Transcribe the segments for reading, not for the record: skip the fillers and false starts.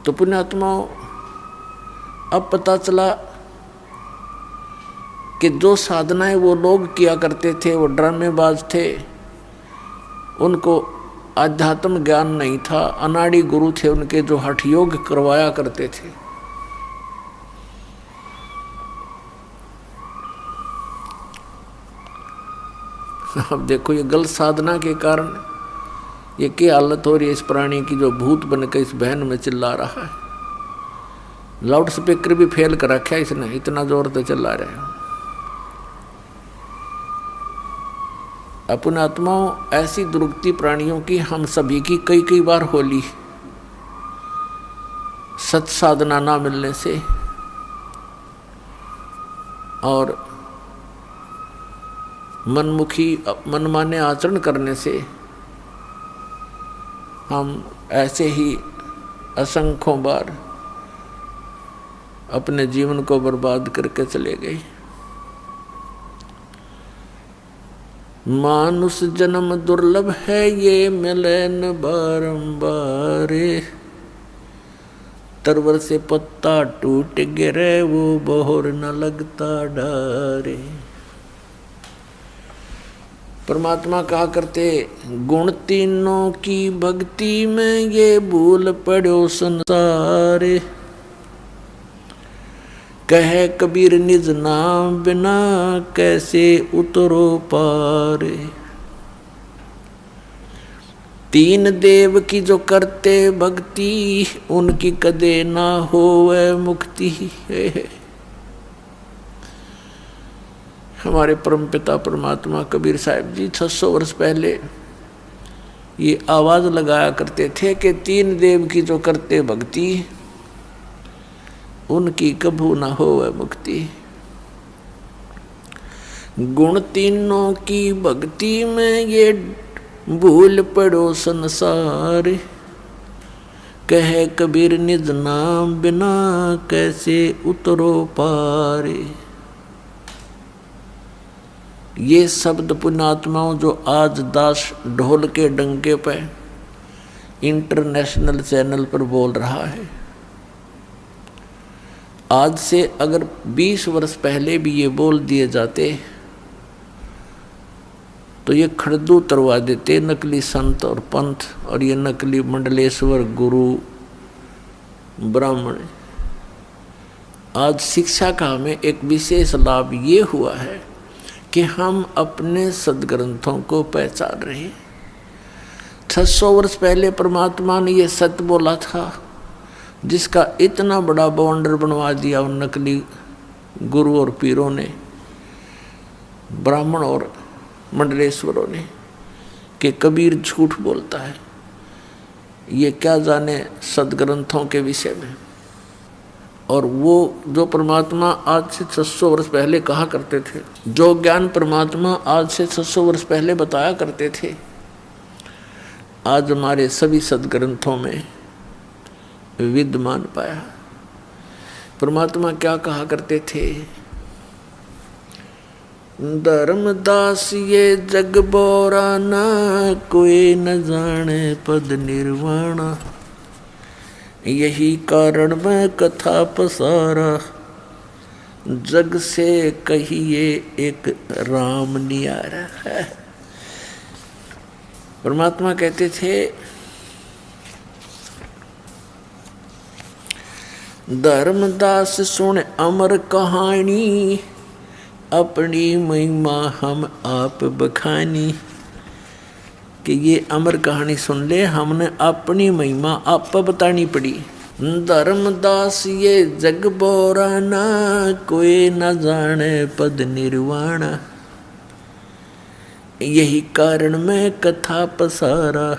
तो पुण्यात्माओं, अब पता चला कि जो साधनाएं वो लोग किया करते थे वो ड्रामेबाज थे, उनको आध्यात्म ज्ञान नहीं था, अनाड़ी गुरु थे उनके जो हठ योग करवाया करते थे। अब देखो ये गलत साधना के कारण ये क्या हालत हो रही है इस प्राणी की, जो भूत बनकर इस बहन में चिल्ला रहा है। लाउड स्पीकर भी फेल कर रखा है इसने, इतना जोर से चिल्ला रहे हैं। अपने आत्माओं, ऐसी दुर्गति प्राणियों की हम सभी की कई कई बार होली सत साधना ना मिलने से और मनमुखी मनमाने आचरण करने से हम ऐसे ही असंख्यों बार अपने जीवन को बर्बाद करके चले गए। मानुष जन्म दुर्लभ है ये मिले न बारंबार, तरवर से पत्ता टूट गिरे वो बहोर न लगता डारे। परमात्मा कहा करते, गुण तीनों की भक्ति में ये भूल पड़ो संसार, कहे कबीर निज नाम बिना कैसे उतरो पार। तीन देव की जो करते भक्ति उनकी कदे ना होवे मुक्ति। हमारे परमपिता परमात्मा कबीर साहब जी 600 वर्ष पहले ये आवाज लगाया करते थे कि तीन देव की जो करते भक्ति उनकी कभू न होवे मुक्ति। गुण तीनों की भक्ति में ये भूल पड़ो संसार, कहे कबीर निज नाम बिना कैसे उतरो पार। ये शब्द पुण्यात्माओं जो आज दास ढोल के डंके पे इंटरनेशनल चैनल पर बोल रहा है, आज से अगर 20 वर्ष पहले भी ये बोल दिए जाते तो ये खड़दू उतरवा देते नकली संत और पंथ और ये नकली मंडलेश्वर गुरु ब्राह्मण। आज शिक्षा का हमें एक विशेष लाभ ये हुआ है कि हम अपने सदग्रंथों को पहचान रहे हैं। 600 वर्ष पहले परमात्मा ने ये सत्य बोला था, जिसका इतना बड़ा बाउंडर बनवा दिया उन नकली गुरु और पीरों ने, ब्राह्मण और मंडलेश्वरों ने, कि कबीर झूठ बोलता है। ये क्या जाने सदग्रंथों के विषय में। और वो जो परमात्मा आज से 600 वर्ष पहले कहा करते थे, जो ज्ञान परमात्मा आज से 600 वर्ष पहले बताया करते थे, आज हमारे सभी सदग्रंथों में विद्यमान पाया। परमात्मा क्या कहा करते थे, धर्मदास ये जग बोरा ना कोई न जाने पद निर्वाणा, यही कारण मैं कथा पसारा, जग से कहिए एक राम नियारा है। परमात्मा कहते थे, धर्मदास सुन अमर कहानी, अपनी महिमा हम आप बखानी। कि ये अमर कहानी सुन ले, हमने अपनी महिमा आप बतानी पड़ी। धर्मदास ये जग बोरा ना कोई न जाने पद निर्वाणा, यही कारण मैं कथा पसारा,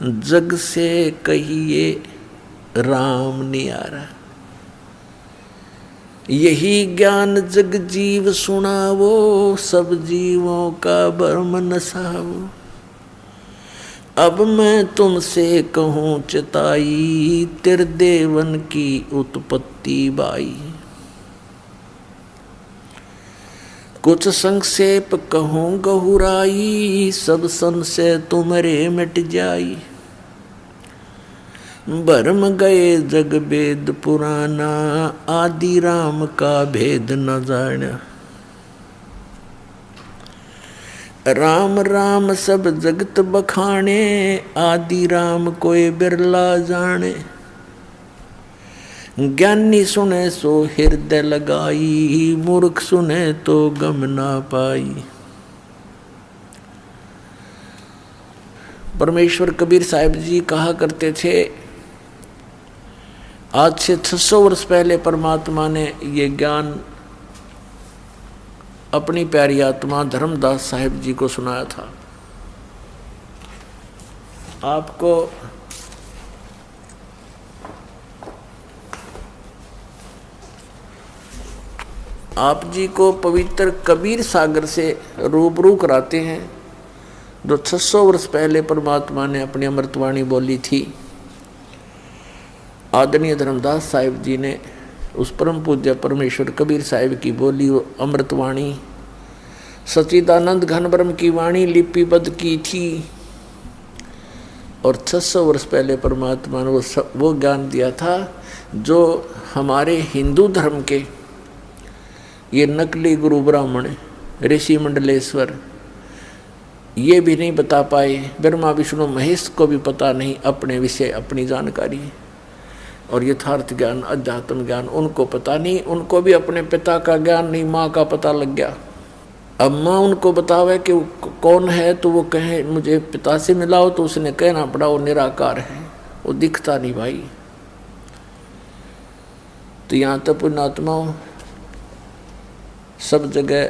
जग से कहिए राम नियारा। यही ज्ञान जग जीव सुनावो, सब जीवों का भरम नसावो। अब मैं तुमसे कहूँ चिताई, त्रिदेवन की उत्पत्ति बाई। कुछ संक्षेप कहूँ गहुराई, सब संशय तुम्हारे मिट जाई। भरम गए जग भेद पुराना, आदि राम का भेद न जाना। राम राम सब जगत बखाने, आदि राम कोई बिरला जाने। ज्ञानी सुने सो हृदय लगाई, मूर्ख सुने तो गम ना पाई। परमेश्वर कबीर साहिब जी कहा करते थे, आज से 600 वर्ष पहले परमात्मा ने ये ज्ञान अपनी प्यारी आत्मा धर्मदास साहिब जी को सुनाया था। आपको आप जी को पवित्र कबीर सागर से रूबरू कराते हैं, जो 600 वर्ष पहले परमात्मा ने अपनी अमृतवाणी बोली थी। आदरणीय धर्मदास साहिब जी ने उस परम पूज्य परमेश्वर कबीर साहिब की बोली अमृतवाणी सच्चिदानंद घन ब्रह्म की वाणी लिपिबद्ध की थी। और 600 वर्ष पहले परमात्मा ने वो ज्ञान दिया था जो हमारे हिंदू धर्म के ये नकली गुरु ब्राह्मण ऋषि मंडलेश्वर ये भी नहीं बता पाए। ब्रह्मा विष्णु महेश को भी पता नहीं अपने विषय अपनी जानकारी और यथार्थ ज्ञान अध्यात्म ज्ञान उनको पता नहीं। उनको भी अपने पिता का ज्ञान नहीं, माँ का पता लग गया। अब माँ उनको बतावे कि कौन है तो वो कहे मुझे पिता से मिलाओ, तो उसने कहना पड़ा वो निराकार है, वो दिखता नहीं भाई। तो यहाँ तो पुण्यात्माओं सब जगह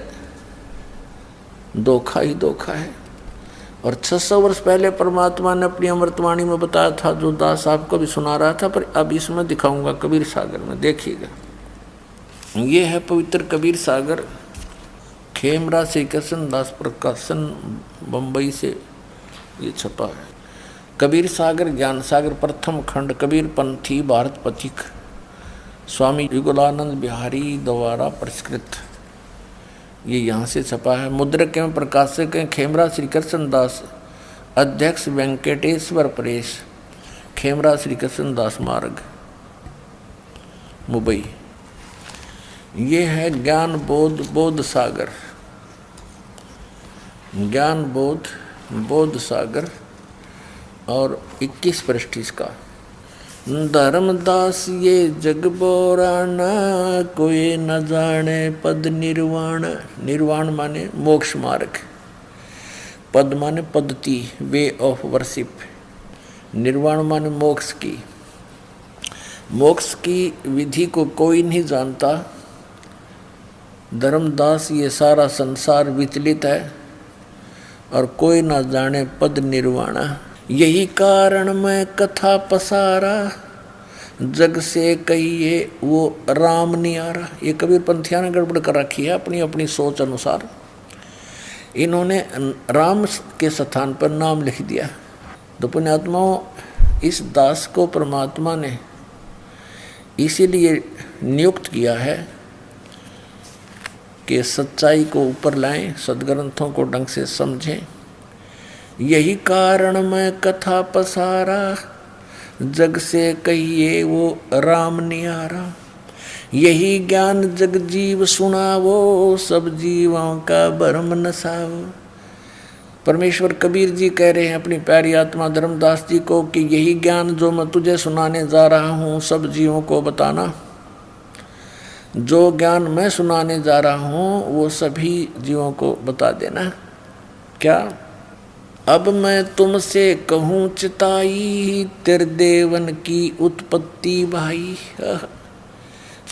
धोखा ही धोखा है। और 600 वर्ष पहले परमात्मा ने अपनी अमृतवाणी में बताया था, जो दास आपको भी सुना रहा था, पर अब इसमें दिखाऊंगा कबीर सागर में, देखिएगा। ये है पवित्र कबीर सागर, खेमरा श्री कृष्ण दास प्रकाशन बम्बई से ये छपा है। कबीर सागर ज्ञान सागर प्रथम खंड कबीर पंथी भारत पथिक स्वामी युगलानंद बिहारी द्वारा परिष्कृत, ये यहाँ से छपा है। मुद्रक एवं प्रकाशक हैं खेमरा श्री कृष्ण दास, अध्यक्ष वेंकटेश्वर प्रेस, खेमरा श्री कृष्ण दास मार्ग मुंबई। ये है ज्ञान बोध सागर, ज्ञान बोध सागर और 21 पृष्ठ इसका। धर्मदास ये जग बोराना, कोई न जाने पद निर्वाण। निर्वाण माने मोक्ष मार्ग, पद माने पद्धति वे ऑफ वर्शिप, निर्वाण माने मोक्ष की। मोक्ष की विधि को कोई नहीं जानता। धर्मदास ये सारा संसार विचलित है और कोई ना जाने पद निर्वाणा। यही कारण मैं कथा पसारा, जग से कहिए वो राम नहीं आ रहा। ये कबीर पंथिया ने गड़बड़ कर रखी है अपनी अपनी सोच अनुसार। इन्होंने राम के स्थान पर नाम लिख दिया। तो पुण्यात्माओं इस दास को परमात्मा ने इसीलिए नियुक्त किया है कि सच्चाई को ऊपर लाएं, सदग्रंथों को ढंग से समझें। यही कारण मैं कथा पसारा, जग से कहिए वो राम नियारा। यही ज्ञान जग जीव सुनावो, सब जीवों का भरम नसावो। परमेश्वर कबीर जी कह रहे हैं अपनी प्यारी आत्मा धर्मदास जी को कि यही ज्ञान जो मैं तुझे सुनाने जा रहा हूँ सब जीवों को बताना। जो ज्ञान मैं सुनाने जा रहा हूँ वो सभी जीवों को बता देना। क्या? अब मैं तुमसे कहूँ चिताई, तेरे देवन की उत्पत्ति भाई।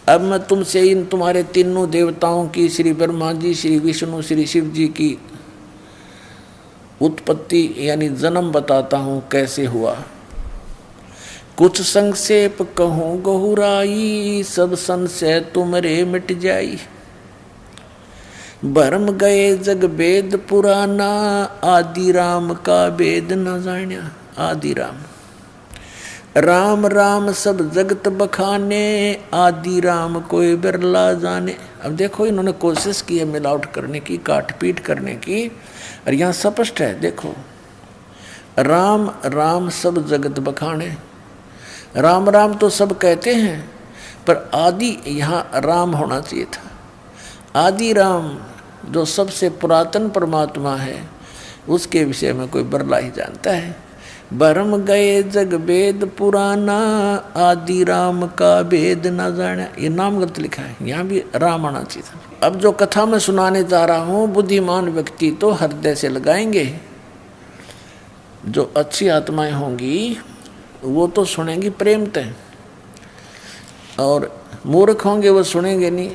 अब मैं तुमसे इन तुम्हारे तीनों देवताओं की, श्री ब्रह्मा जी, श्री विष्णु, श्री शिव जी की उत्पत्ति यानी जन्म बताता हूँ कैसे हुआ। कुछ संक्षेप कहूँ गहुराई, सब संशय तुमरे मिट जाई। भरम गए जग वेद पुराना, आदि राम का वेद न जान्या। आदि राम राम राम सब जगत बखाने, आदि राम कोई बिरला जाने। अब देखो इन्होंने कोशिश की है मिलावट करने की, काट पीट करने की, और यहाँ स्पष्ट है देखो, राम राम सब जगत बखाने। राम राम तो सब कहते हैं, पर आदि यहाँ राम होना चाहिए था। आदि राम जो सबसे पुरातन परमात्मा है, उसके विषय में कोई बरला ही जानता है। भरम गए जग वेद पुराना, आदि राम का भेद न जाना। ये नाम गलत लिखा है, यहाँ भी राम आना चाहिए था। अब जो कथा मैं सुनाने जा रहा हूँ, बुद्धिमान व्यक्ति तो हृदय से लगाएंगे, जो अच्छी आत्माएं होंगी वो तो सुनेंगी प्रेम तय, और मूर्ख होंगे वो सुनेंगे नहीं।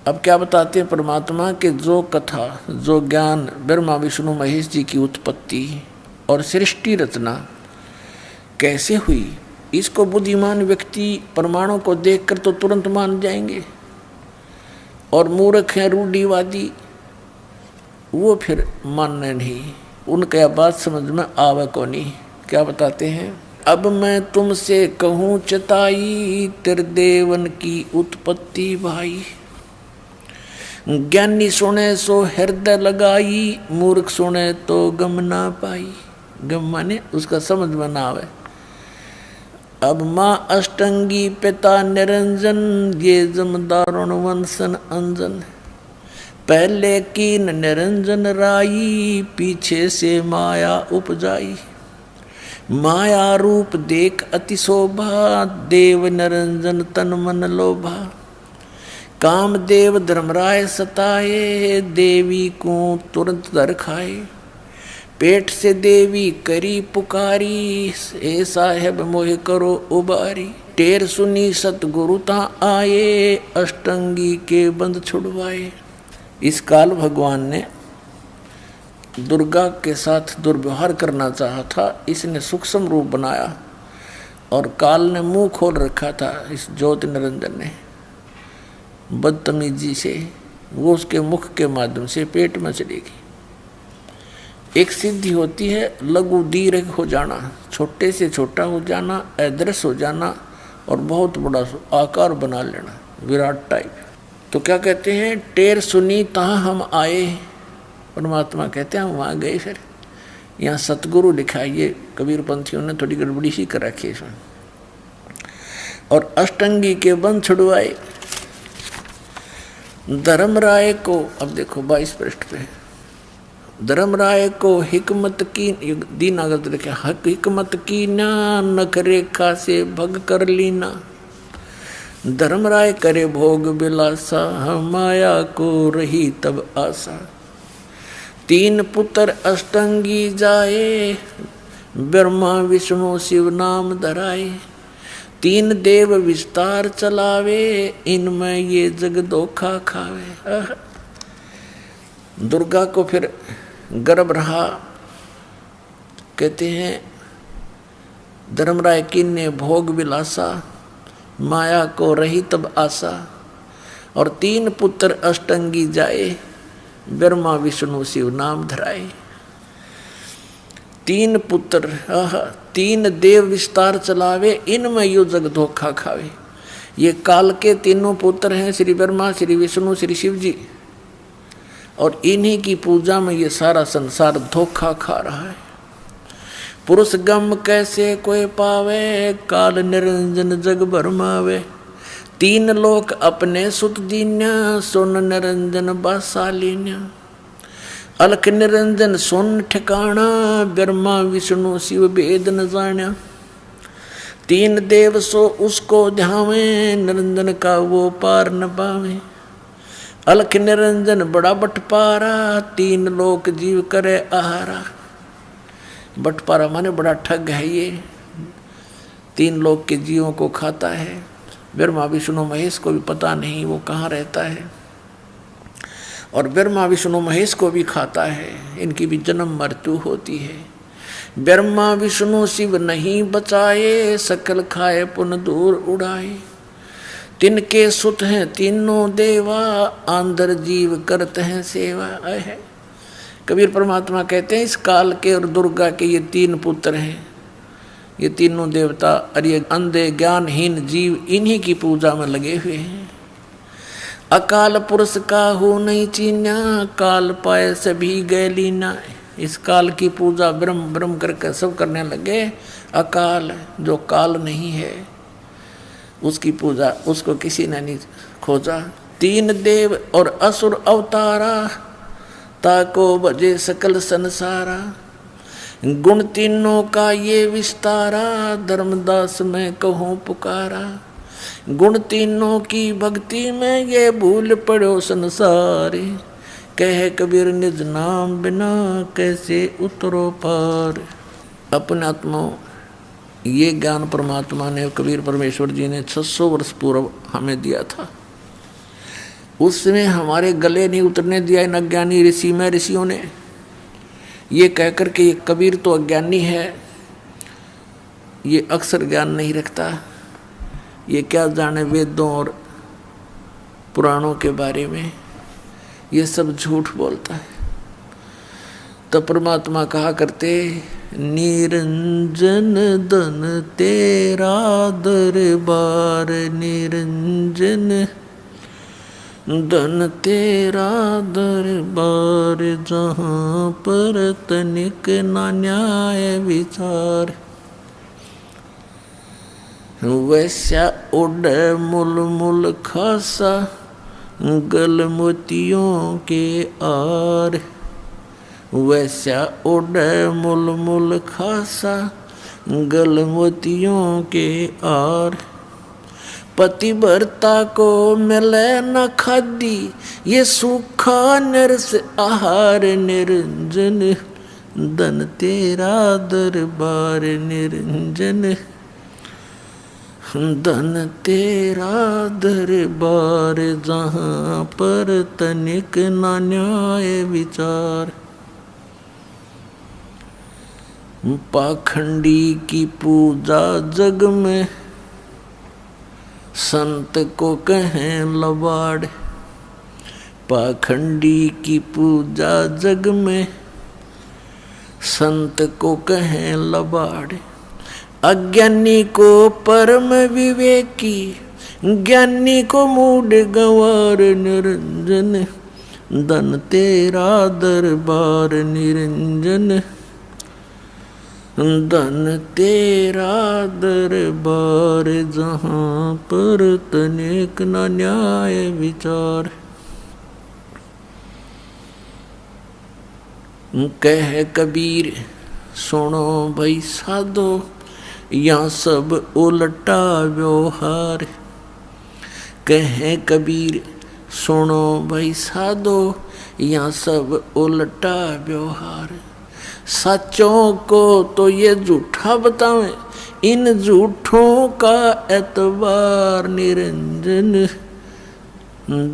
अब क्या बताते हैं परमात्मा के, जो कथा, जो ज्ञान ब्रह्मा विष्णु महेश जी की उत्पत्ति और सृष्टि रचना कैसे हुई, इसको बुद्धिमान व्यक्ति प्रमाणों को देखकर तो तुरंत मान जाएंगे, और मूर्ख हैं रूढ़िवादी, वो फिर मानने नहीं, उनका बात समझ में आवे को नहीं। क्या बताते हैं, अब मैं तुमसे कहूँ चताई, त्रिदेवन की उत्पत्ति भाई। ज्ञानी सुने सो हृदय लगाई, मूर्ख सुने तो गम ना पाई। गम माने उसका समझ में ना आवे। अब माँ अष्टंगी पिता निरंजन, ये जमदारुण वंशन अंजन। पहले कीन निरंजन राई, पीछे से माया उपजाई। माया रूप देख अति शोभा, देव निरंजन तन मन लोभा। कामदेव धर्मराय सताए, देवी को तुरंत दर खाए। पेट से देवी करी पुकारी, हे साहेब मोह करो उबारी। टेर सुनी सतगुरु ता आए, अष्टंगी के बंद छुड़वाए। इस काल भगवान ने दुर्गा के साथ दुर्व्यवहार करना चाहा था, इसने सूक्ष्म रूप बनाया, और काल ने मुंह खोल रखा था इस ज्योति निरंजन ने बदतमीजी से। वो उसके मुख के माध्यम से पेट में चलेगी। एक सिद्धि होती है लघु दीर्घ हो जाना, छोटे से छोटा हो जाना, अदृश्य हो जाना, और बहुत बड़ा आकार बना लेना, विराट टाइप। तो क्या कहते हैं, टेर सुनी तहाँ हम आए। परमात्मा कहते हैं हम वहाँ गए। फिर यहाँ सतगुरु लिखा है, ये कबीर पंथियों ने थोड़ी गड़बड़ी सी कर रखी है इसमें। और अष्टंगी के बंध छुड़वाए। धर्मराय को, अब देखो 22 पृष्ठ पे, धर्मराय को हिकमत की, दीनागत लिखा, हिकमत की ना, नख रेखा से भग कर लीना। धर्मराय करे भोग बिलासा, माया को रही तब आशा। 3 पुत्र अष्टंगी जाए, ब्रह्मा विष्णु शिव नाम धराए। 3 देव विस्तार चलावे, इनमें ये जग धोखा खावे। दुर्गा को फिर गर्भ रहा। कहते हैं धर्मराय की ने भोग विलासा, माया को रही तब आशा। और 3 पुत्र अष्टंगी जाए, ब्रह्मा विष्णु शिव नाम धराए। 3 पुत्र, 3 देव विस्तार चलावे, इनमें यो जग धोखा खावे। ये काल के तीनों पुत्र हैं, श्री ब्रह्मा, श्री विष्णु, श्री शिव जी, और इन्हीं की पूजा में ये सारा संसार धोखा खा रहा है। पुरुष गम कैसे कोई पावे, काल निरंजन जग भरमावे। 3 लोक अपने सुत दीन्या, सुन निरंजन बासालीन्या। अलख निरंजन सुन ठिकाना, ब्रह्मा विष्णु शिव भेद न जाना। 3 देव सो उसको ध्यावे, निरंजन का वो पार न पावे। अलख निरंजन बड़ा बटपारा, 3 लोक जीव करे आहारा। बटपारा माने बड़ा ठग है, ये 3 लोक के जीवों को खाता है। ब्रह्मा विष्णु महेश को भी पता नहीं वो कहाँ रहता है, और ब्रह्मा विष्णु महेश को भी खाता है। इनकी भी जन्म मृत्यु होती है। ब्रह्मा विष्णु शिव नहीं बचाए, सकल खाए पुन दूर उड़ाए। तिनके सुत हैं तीनों देवा, आंधर जीव करते हैं सेवा है। कबीर परमात्मा कहते हैं इस काल के और दुर्गा के ये 3 पुत्र हैं, ये तीनों देवता, और ये अंधे ज्ञानहीन जीव इन्हीं की पूजा में लगे हुए हैं। अकाल पुरुष का हो नहीं चीन्या, काल पाए सभी गए लीना। इस काल की पूजा ब्रह्म ब्रह्म करके सब करने लगे। अकाल जो काल नहीं है उसकी पूजा उसको किसी ने नहीं खोजा। तीन देव और असुर अवतारा ताको बजे सकल संसारा। गुण तीनों का ये विस्तारा धर्मदास मैं कहूँ पुकारा। गुण तीनों की भक्ति में ये भूल पड़ो संसारी। कह कबीर निज नाम बिना कैसे उतरो पार। अपने आत्मा ये ज्ञान परमात्मा ने कबीर परमेश्वर जी ने 600 वर्ष पूर्व हमें दिया था। उसमें हमारे गले नहीं उतरने दिया इन अज्ञानी ऋषि में ऋषियों ने ये कहकर के ये कबीर तो अज्ञानी है, ये अक्सर ज्ञान नहीं रखता, ये क्या जाने वेदों और पुराणों के बारे में, ये सब झूठ बोलता है। तो परमात्मा कहा करते निरंजन धन तेरा दरबार। निरंजन धन तेरा दरबार जहाँ पर तनिक ना न्याय विचार। वैसा उड़ मुल मुल खासा गल मोतियों के आर। वैसा उड़ मुल मुल खासा गल मोतियों के आर। पतिव्रता को मिले न खादी ये सूखा नरस आहार। निरंजन धन तेरा दरबार। निरंजन धन तेरा दरबार जहाँ पर तनिक ना न्याय विचार। पाखंडी की पूजा जग में संत को कहें लबाड़। पाखंडी की पूजा जग में संत को कहें लबाड़। अज्ञानी को परम विवेकी ज्ञानी को मूड गंवार। निरंजन धन तेरा दरबार। निरंजन धन तेरा दरबार जहाँ पर तनिक न न्याय विचार। कह कबीर सुनो भाई साधो यहाँ सब उल्टा व्यवहार। कह कबीर सुनो भाई साधो यहाँ सब उल्टा व्यवहार। सच्चों को तो ये झूठा बतावें इन झूठों का एतबार। निरंजन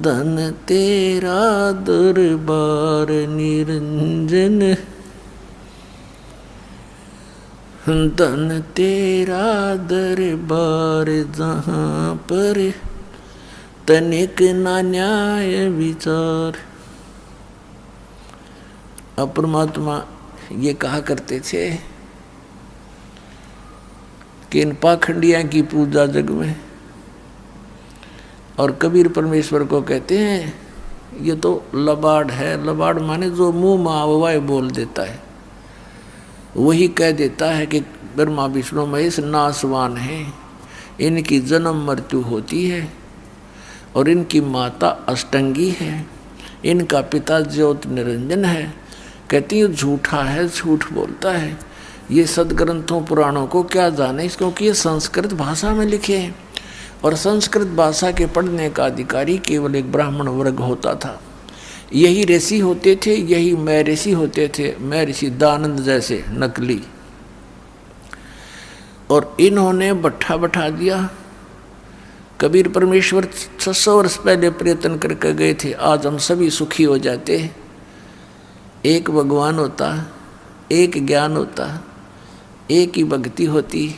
धन तेरा दरबार। निरंजन धन तेरा दरबार जहाँ पर तनिक ना न्याय विचार। अब परमात्मा ये कहा करते थे कि इन पाखंडिया की पूजा जग में, और कबीर परमेश्वर को कहते हैं ये तो लबाड़ है। लबाड़ माने जो मुंह माववाए बोल देता है, वही कह देता है कि ब्रह्मा विष्णु महेश नासवान है, इनकी जन्म मृत्यु होती है और इनकी माता अष्टंगी है, इनका पिता ज्योत निरंजन है। कहती है झूठा है, झूठ बोलता है, ये सदग्रंथों पुराणों को क्या जाने, क्योंकि ये संस्कृत भाषा में लिखे हैं और संस्कृत भाषा के पढ़ने का अधिकारी केवल एक ब्राह्मण वर्ग होता था। यही ऋषि होते थे, यही मैं ऋषि होते थे, मैं ऋषि दानंद जैसे नकली। और इन्होंने बट्ठा बैठा दिया। कबीर परमेश्वर 600 वर्ष पहले प्रयत्न करके गए थे, आज हम सभी सुखी हो जाते। एक भगवान होता, एक ज्ञान होता, एक ही भक्ति होती,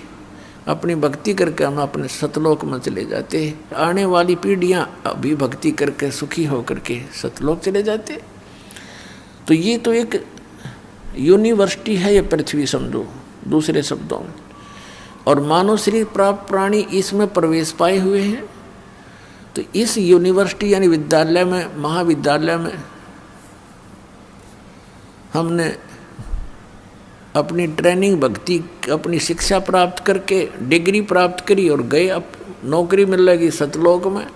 अपनी भक्ति करके हम अपने सतलोक में चले जाते। आने वाली पीढ़ियां अभी भक्ति करके सुखी होकर के सतलोक चले जाते। तो ये तो एक यूनिवर्सिटी है ये पृथ्वी समझो दूसरे शब्दों में, और मानव शरीर प्राप्त प्राणी इसमें प्रवेश पाए हुए हैं। तो इस यूनिवर्सिटी यानी विद्यालय में, महाविद्यालय में हमने अपनी ट्रेनिंग भक्ति अपनी शिक्षा प्राप्त करके डिग्री प्राप्त करी और गए, अब नौकरी मिल लगी सतलोक में।